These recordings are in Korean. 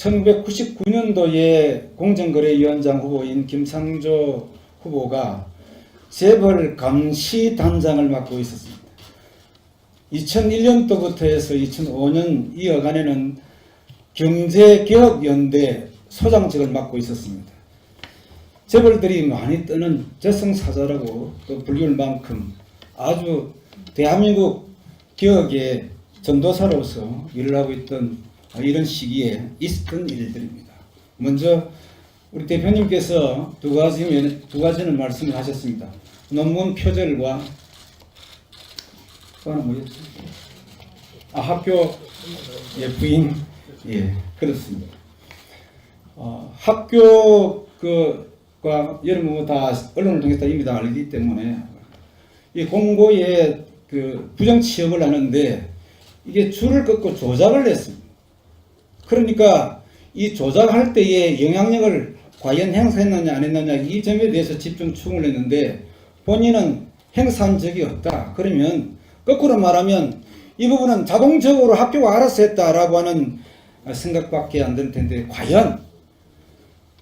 1999년도에 공정거래위원장 후보인 김상조 후보가 재벌 감시단장을 맡고 있었습니다. 2001년도부터 해서 2005년 이어간에는 경제개혁연대 소장직을 맡고 있었습니다. 재벌들이 많이 뜨는 저승사자라고 또 불릴 만큼 아주 대한민국 개혁의 전도사로서 일을 하고 있던 이런 시기에 있었던 일들입니다. 먼저 우리 대표님께서 두 가지는 말씀을 하셨습니다. 논문 표절과 또 하나 뭐였죠? 학교 부인, 그렇습니다. 학교 여러분 다 언론을 통해서 이미 다 알기 때문에 이 공고에 부정 취업을 하는데 이게 줄을 긋고 조작을 했습니다. 그러니까 이 조작할 때의 영향력을 과연 행사했느냐 안 했느냐 이 점에 대해서 집중 추궁을 했는데 본인은 행사한 적이 없다. 그러면 거꾸로 말하면 이 부분은 자동적으로 학교가 알아서 했다라고 하는 생각밖에 안 들 텐데 과연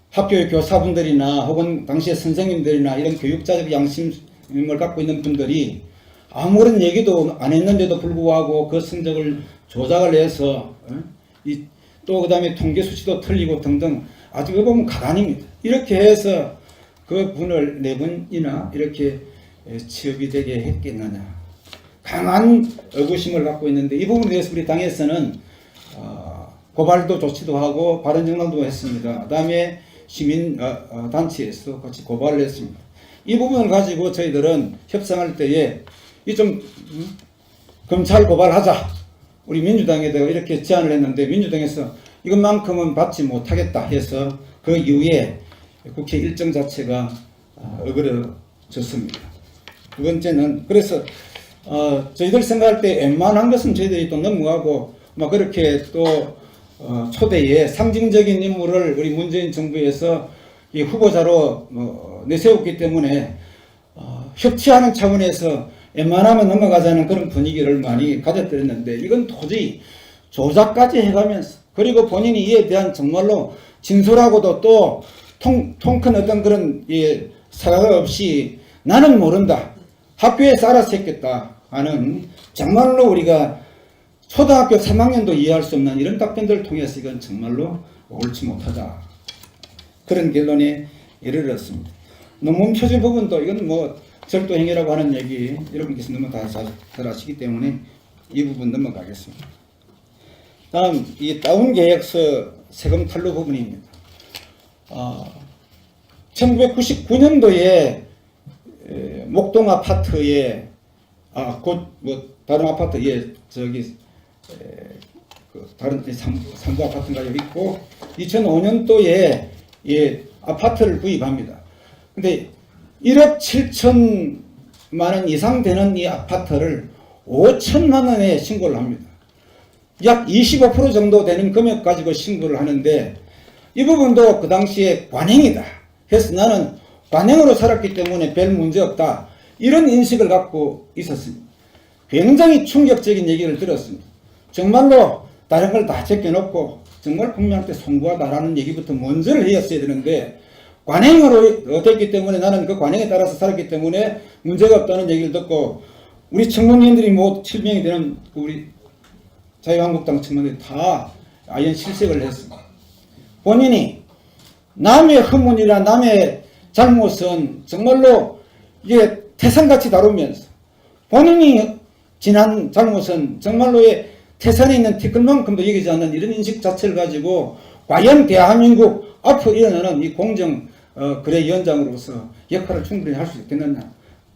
학교의 교사분들이나 혹은 당시의 선생님들이나 이런 교육자적 양심을 갖고 있는 분들이 아무런 얘기도 안 했는데도 불구하고 그 성적을 조작을 해서 또 그 다음에 통계 수치도 틀리고 등등 아주 그 보면 가관입니다. 이렇게 해서 그 분을 4번이나 이렇게 취업이 되게 했겠느냐. 강한 의구심을 갖고 있는데 이 부분에 대해서 우리 당에서는 고발도 조치도 하고 발언정당도 했습니다. 그 다음에 시민단체에서 같이 고발을 했습니다. 이 부분을 가지고 저희들은 협상할 때에 이 좀 검찰 고발하자. 우리 민주당에다가 이렇게 제안을 했는데 민주당에서 이것만큼은 받지 못하겠다 해서 그 이후에 국회 일정 자체가 어그러졌습니다. 두 번째는 그래서 저희들 생각할 때 웬만한 것은 저희들이 또 넘어가고 막 그렇게 또 초대에 상징적인 인물을 우리 문재인 정부에서 이 후보자로 내세웠기 때문에 협치하는 차원에서 웬만하면 넘어가자는 그런 분위기를 많이 가졌었는데 이건 도저히 조작까지 해가면서 그리고 본인이 이에 대한 정말로 진솔하고도 또 통큰 어떤 그런 사과가 없이 나는 모른다. 학교에서 알아서 했겠다 하는 정말로 우리가 초등학교 3학년도 이해할 수 없는 이런 답변들을 통해서 이건 정말로 옳지 못하다. 그런 결론에 이르렀습니다. 논문 표준 부분도 이건 절도행위라고 하는 얘기 여러분께서 너무 다 잘 아시기 때문에 이 부분 넘어가겠습니다. 다음 이 다운계약서 세금 탄로 부분입니다. 1999년도에 목동 아파트에 다른 아파트에 다른 상부 아파트인가요 있고 2005년도에 아파트를 구입합니다. 근데 1억 7천만 원 이상 되는 이 아파트를 5천만 원에 신고를 합니다. 약 25% 정도 되는 금액 가지고 신고를 하는데 이 부분도 그 당시에 관행이다 해서 나는 관행으로 살았기 때문에 별 문제 없다 이런 인식을 갖고 있었습니다. 굉장히 충격적인 얘기를 들었습니다. 정말로 다른 걸 다 제껴놓고 정말 국민한테 송구하다라는 얘기부터 먼저를 했어야 되는데 관행으로 됐기 때문에 나는 그 관행에 따라서 살았기 때문에 문제가 없다는 얘기를 듣고 우리 청문위원들이 7명이 되는 우리 자유한국당 청문회 다 아연 실색을 했습니다. 본인이 남의 허문이나 남의 잘못은 정말로 이게 태산같이 다루면서 본인이 지난 잘못은 정말로의 태산에 있는 티끌만큼도 여기지 않는 이런 인식 자체를 가지고 과연 대한민국 앞으로 일어나는 이 공정거래위원장으로서 역할을 충분히 할 수 있겠느냐.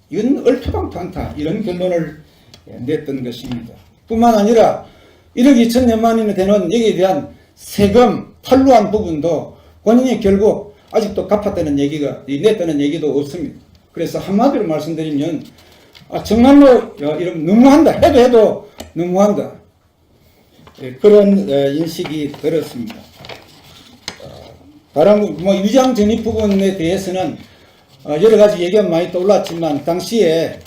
이건 얼토당토 않다. 이런 결론을 냈던 것입니다. 뿐만 아니라 1억 2천여만 원이 되는 여기에 대한 세금 탈루한 부분도 본인이 결국 아직도 갚았다는 얘기가 냈다는 얘기도 없습니다. 그래서 한마디로 말씀드리면 정말로 이런 너무한다. 해도 너무한다. 그런 인식이 들었습니다. 다른 위장 전입 부분에 대해서는 여러 가지 얘기가 많이 떠올랐지만 당시에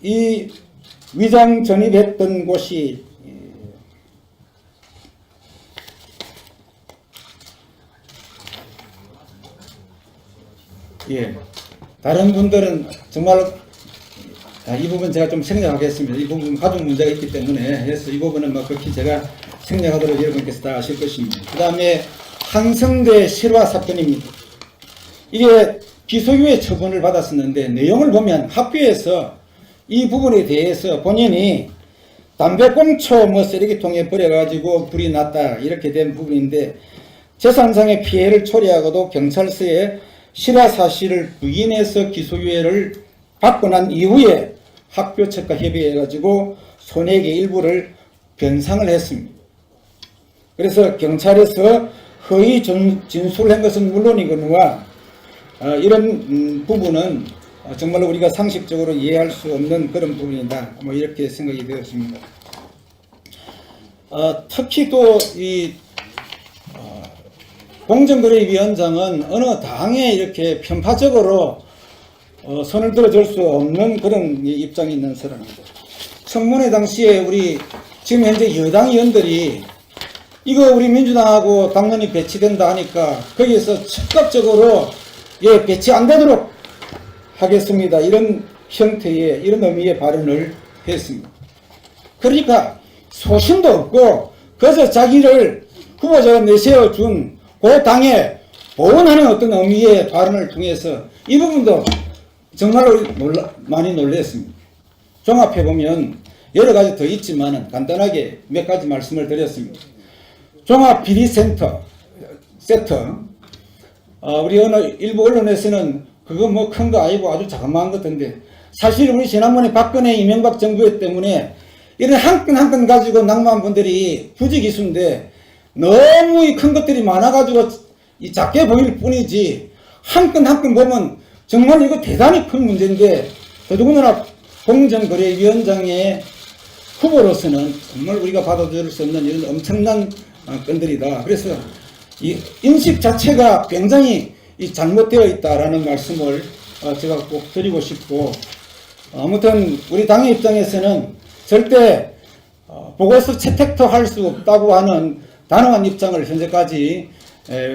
이 위장 전입했던 곳이 예. 다른 분들은 정말 이 부분 제가 좀 생략하겠습니다. 이 부분 가족 문제가 있기 때문에 해서 이 부분은 뭐 극히 제가 생략하도록 여러분께서 다 아실 것입니다. 그 다음에 한성대 실화 사건입니다. 이게 기소유예 처분을 받았었는데 내용을 보면 학교에서 이 부분에 대해서 본인이 담배꽁초 뭐 쓰레기통에 버려가지고 불이 났다 이렇게 된 부분인데 재산상의 피해를 초래하고도 경찰서에 실화 사실을 부인해서 기소유예를 받고 난 이후에 학교 측과 협의해가지고 손해액의 일부를 변상을 했습니다. 그래서 경찰에서 허위 진술을 한 것은 물론이거니와 이런 부분은 정말로 우리가 상식적으로 이해할 수 없는 그런 부분이다. 뭐 이렇게 생각이 되었습니다. 특히 또 이 공정거래위원장은 어느 당에 이렇게 편파적으로 손을 들어줄 수 없는 그런 입장이 있는 사람입니다. 청문회 당시에 우리 지금 현재 여당 의원들이 이거 우리 민주당하고 당론이 배치된다 하니까 거기에서 즉각적으로 예, 배치 안 되도록 하겠습니다. 이런 형태의 이런 의미의 발언을 했습니다. 그러니까 소신도 없고 그래서 자기를 후보자가 내세워준 그 당에 보원하는 어떤 의미의 발언을 통해서 이 부분도 정말로 많이 놀랐습니다. 종합해보면 여러 가지 더 있지만 간단하게 몇 가지 말씀을 드렸습니다. 종합비리센터 우리 어느 일부 언론에서는 그거 뭐 큰 거 아니고 아주 자그마한 것인데 사실 우리 지난번에 박근혜 이명박 정부 때문에 이런 한 건 한 건 가지고 낙마한 분들이 부지기수인데 너무 이 큰 것들이 많아가지고 이 작게 보일 뿐이지 한 건 한 건 보면 정말 이거 대단히 큰 문제인데 더더군다나 공정거래위원장의 후보로서는 정말 우리가 받아들일 수 없는 이런 엄청난 건들이다. 그래서 이 인식 자체가 굉장히 잘못되어 있다라는 말씀을 제가 꼭 드리고 싶고 아무튼 우리 당의 입장에서는 절대 보고서 채택도 할 수 없다고 하는 단호한 입장을 현재까지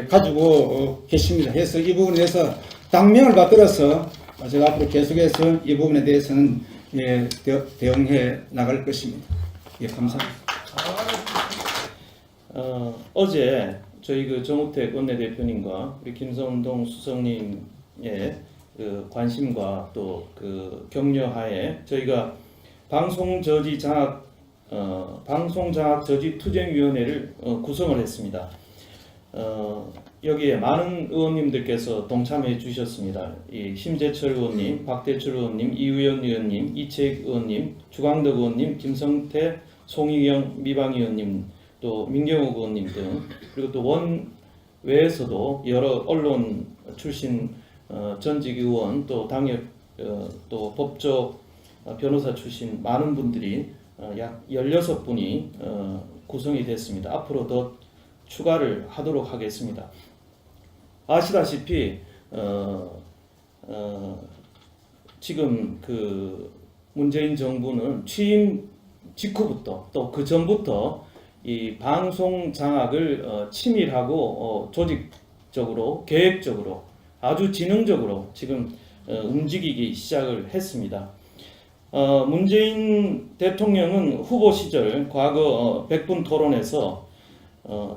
가지고 계십니다. 그래서 이 부분에 대해서 당명을 받들어서 제가 앞으로 계속해서 이 부분에 대해서는 대응해 나갈 것입니다. 예, 감사합니다. 어제 저희 그 정우택 원내대표님과 우리 김성동 수석님의 그 관심과 또 그 격려하에 저희가 방송장악 저지 투쟁위원회를 구성을 했습니다. 여기에 많은 의원님들께서 동참해 주셨습니다. 이 심재철 의원님, 박대출 의원님, 이우연 의원님, 이채익 의원님, 주광덕 의원님, 김성태, 송희경 미방 의원님, 또 민경욱 의원님 등 그리고 또 원외에서도 여러 언론 출신 전직 의원 또 당협 또 법조 변호사 출신 많은 분들이 약 16분이 구성이 됐습니다. 앞으로 더 추가를 하도록 하겠습니다. 아시다시피 지금 그 문재인 정부는 취임 직후부터 또 그 전부터 이 방송 장악을 치밀하고 조직적으로 계획적으로 아주 지능적으로 지금 움직이기 시작을 했습니다. 문재인 대통령은 후보 시절 과거 100분 토론에서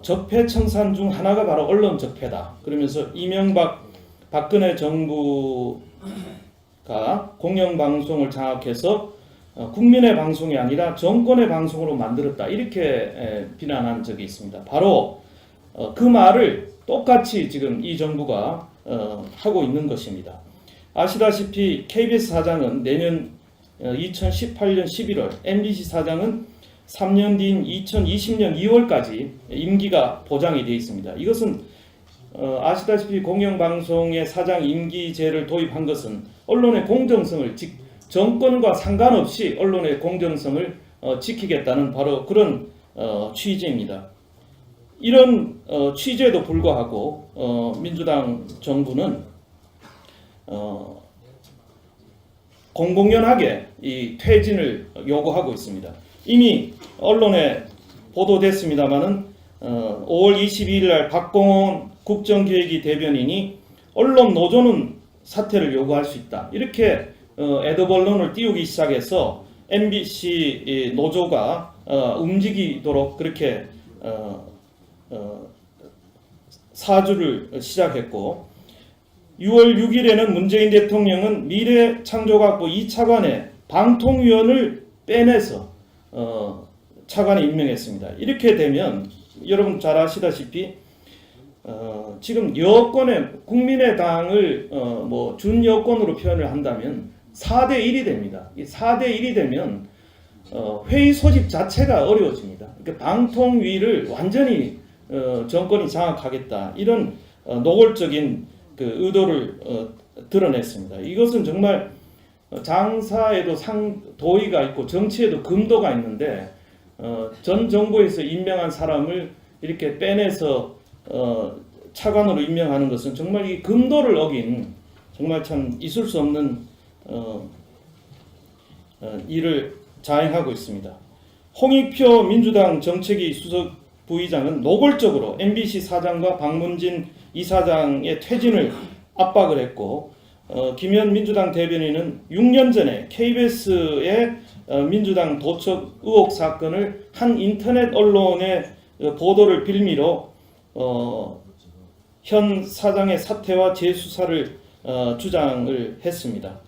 적폐 청산 중 하나가 바로 언론 적폐다. 그러면서 이명박 박근혜 정부가 공영방송을 장악해서 국민의 방송이 아니라 정권의 방송으로 만들었다. 이렇게 비난한 적이 있습니다. 바로 그 말을 똑같이 지금 이 정부가 하고 있는 것입니다. 아시다시피 KBS 사장은 내년 2018년 11월, MBC 사장은 3년 뒤인 2020년 2월까지 임기가 보장이 되어 있습니다. 이것은 아시다시피 공영방송의 사장 임기제를 도입한 것은 언론의 공정성을 정권과 상관없이 언론의 공정성을 지키겠다는 바로 그런 취지입니다. 이런 취지에도 불구하고 민주당 정부는 공공연하게 이 퇴진을 요구하고 있습니다. 이미 언론에 보도됐습니다마는 5월 22일 날 박공원 국정기획위 대변인이 언론 노조는 사퇴를 요구할 수 있다. 이렇게 애드벌론을 띄우기 시작해서 MBC 노조가 움직이도록 그렇게 사주를 시작했고 6월 6일에는 문재인 대통령은 미래창조과학부 2차관에 방통위원을 빼내서 차관에 임명했습니다. 이렇게 되면 여러분 잘 아시다시피 지금 여권의 국민의당을 뭐 준여권으로 표현을 한다면 4대 1이 됩니다. 이 4대 1이 되면 회의 소집 자체가 어려워집니다. 그러니까 방통위를 완전히 정권이 장악하겠다 이런 노골적인 그 의도를 드러냈습니다. 이것은 정말 장사에도 도의가 있고 정치에도 금도가 있는데 전 정부에서 임명한 사람을 이렇게 빼내서 차관으로 임명하는 것은 정말 이 금도를 어긴 정말 참 있을 수 없는 일을 자행하고 있습니다. 홍익표 민주당 정책위 수석 부의장은 노골적으로 MBC 사장과 박문진 이사장의 퇴진을 압박을 했고 김현 민주당 대변인은 6년 전에 KBS의 민주당 도척 의혹 사건을 한 인터넷 언론의 보도를 빌미로 현 사장의 사퇴와 재수사를 주장을 했습니다.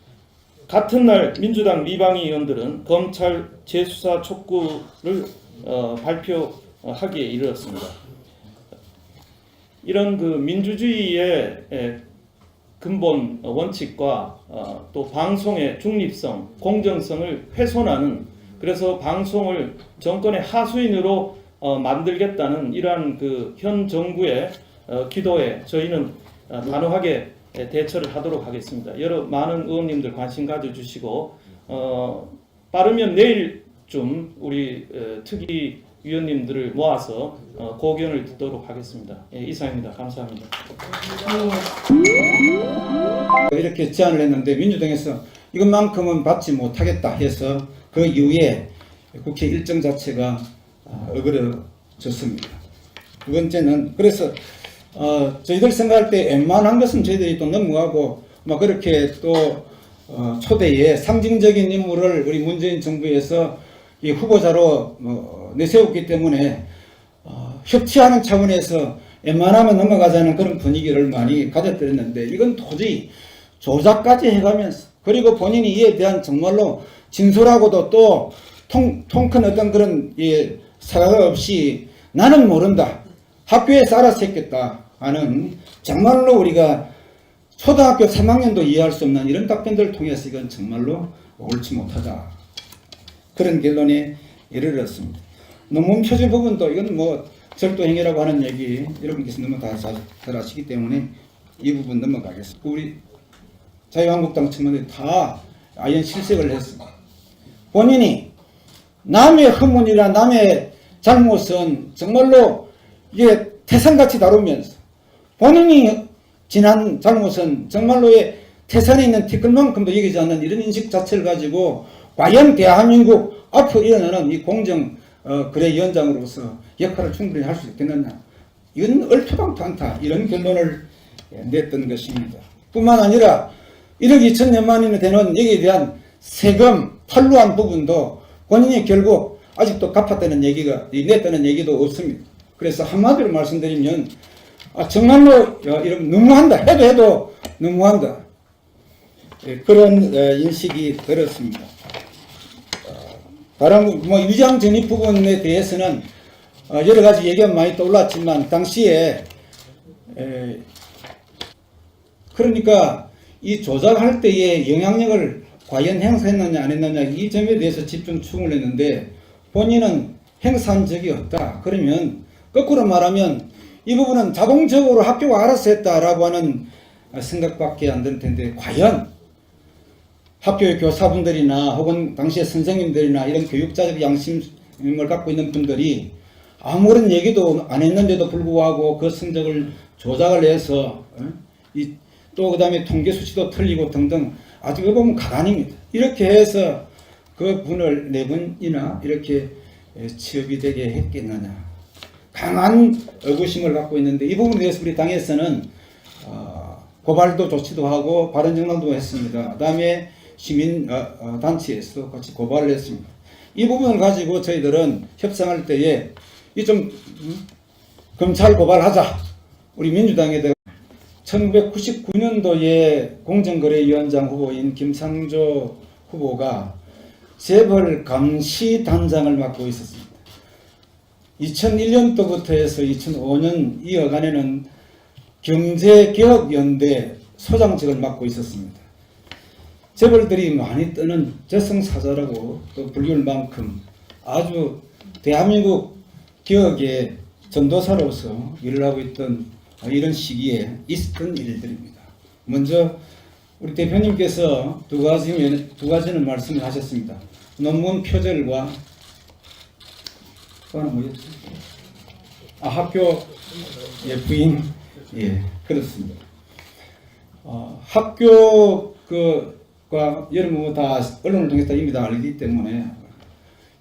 같은 날 민주당 미방위 의원들은 검찰 재수사 촉구를 발표하기에 이르렀습니다. 이런 그 민주주의의 근본 원칙과 또 방송의 중립성, 공정성을 훼손하는 그래서 방송을 정권의 하수인으로 만들겠다는 이러한 그 현 정부의 기도에 저희는 단호하게 대처를 하도록 하겠습니다. 여러 많은 의원님들 관심 가져주시고 빠르면 내일쯤 우리 특위 위원님들을 모아서 고견을 듣도록 하겠습니다. 이상입니다. 감사합니다. 이렇게 제안을 했는데 민주당에서 이것만큼은 받지 못하겠다 해서 그 이후에 국회 일정 자체가 어그러졌습니다. 두 번째는 그래서 저희들 생각할 때 웬만한 것은 저희들이 또 넘어가고 막 그렇게 또 초대에 상징적인 인물을 우리 문재인 정부에서 이 후보자로 내세웠기 때문에 협치하는 차원에서 웬만하면 넘어가자는 그런 분위기를 많이 가졌었는데 이건 도저히 조작까지 해가면서 그리고 본인이 이에 대한 정말로 진솔하고도 또 통 큰 어떤 그런 사과가 없이 나는 모른다. 학교에서 알아서 했겠다 하는 정말로 우리가 초등학교 3학년도 이해할 수 없는 이런 답변들을 통해서 이건 정말로 옳지 못하다. 그런 결론에 이르렀습니다. 논문 표지 부분도 이건 뭐 절도행위라고 하는 얘기 여러분께서 너무 잘 아시기 때문에 이 부분 넘어가겠습니다. 우리 자유한국당 측만들이 다 아연 실색을 했습니다. 본인이 남의 허문이나 남의 잘못은 정말로 이게 태산같이 다루면서 본인이 지난 잘못은 정말로의 태산에 있는 티끌만큼도 여기지 않는 이런 인식 자체를 가지고 과연 대한민국 앞으로 일어나는 이 공정 거래위원장으로서 역할을 충분히 할 수 있겠느냐. 이건 얼토당토 않다. 이런 결론을 냈던 것입니다. 뿐만 아니라 1억 2천여만 원이 되는 여기에 대한 세금 판루한 부분도 본인이 결국 아직도 갚았다는 얘기가 냈다는 얘기도 없습니다. 그래서 한마디로 말씀드리면 정말로 이런 너무한다. 해도 너무한다. 그런 인식이 들었습니다. 다른 위장 전입 부분에 대해서는 여러 가지 얘기가 많이 떠올랐지만 당시에 그러니까 이 조작할 때의 영향력을 과연 행사했느냐 안 했느냐 이 점에 대해서 집중 추궁을 했는데 본인은 행사한 적이 없다. 그러면 거꾸로 말하면 이 부분은 자동적으로 학교가 알아서 했다라고 하는 생각밖에 안 들 텐데 과연 학교의 교사분들이나 혹은 당시의 선생님들이나 이런 교육자적 양심을 갖고 있는 분들이 아무런 얘기도 안 했는데도 불구하고 그 성적을 조작을 해서 또 그 다음에 통계 수치도 틀리고 등등 아주 보면 가관입니다. 이렇게 해서 그 분을 4번이나 이렇게 취업이 되게 했겠느냐. 강한 의구심을 갖고 있는데 이 부분에 대해서 우리 당에서는 고발도 조치도 하고 바른정당도 했습니다. 그다음에 시민 단체에서 같이 고발을 했습니다. 이 부분을 가지고 저희들은 협상할 때에 이 좀 검찰 고발하자. 우리 민주당에다가 1999년도에 공정거래위원장 후보인 김상조 후보가 재벌 감시단장을 맡고 있었습니다. 2001년도부터 해서 2005년 이어간에는 경제개혁연대 소장직을 맡고 있었습니다. 재벌들이 많이 뜨는 저승사자라고 또 불릴 만큼 아주 대한민국 개혁의 전도사로서 일을 하고 있던 이런 시기에 있었던 일들입니다. 먼저 우리 대표님께서 두 가지는 말씀을 하셨습니다. 논문 표절과 또 하나 뭐였죠? 학교 부인 그렇습니다. 학교 과 여러분 다 언론을 통해서 이미 다 알기 때문에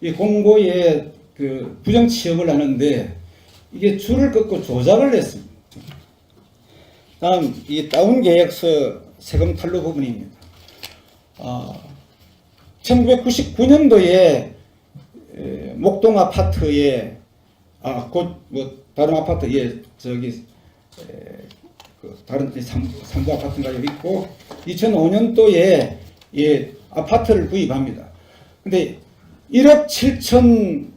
이 공고에 부정 취업을 하는데 이게 줄을 긋고 조작을 했습니다. 다음 이 다운 계약서 세금 탈루 부분입니다. 1999년도에 목동 아파트에 다른 아파트에 다른 삼부 아파트인가요 있고 2005년도에 아파트를 구입합니다. 근데 1억 7천만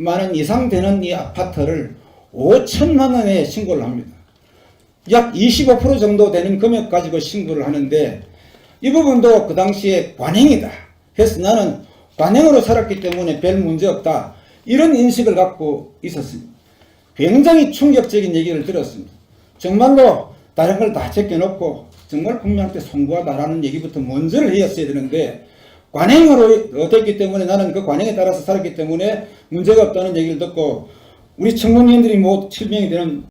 원 이상 되는 이 아파트를 5천만 원에 신고를 합니다. 약 25% 정도 되는 금액 가지고 신고를 하는데 이 부분도 그 당시에 관행이다. 그래서 나는 관행으로 살았기 때문에 별 문제 없다. 이런 인식을 갖고 있었습니다. 굉장히 충격적인 얘기를 들었습니다. 정말로 다른 걸 다 제껴놓고 정말 국민한테 송구하다라는 얘기부터 먼저를 했어야 되는데 관행으로 됐기 때문에 나는 그 관행에 따라서 살았기 때문에 문제가 없다는 얘기를 듣고 우리 청문위원들이 뭐 7명이 되는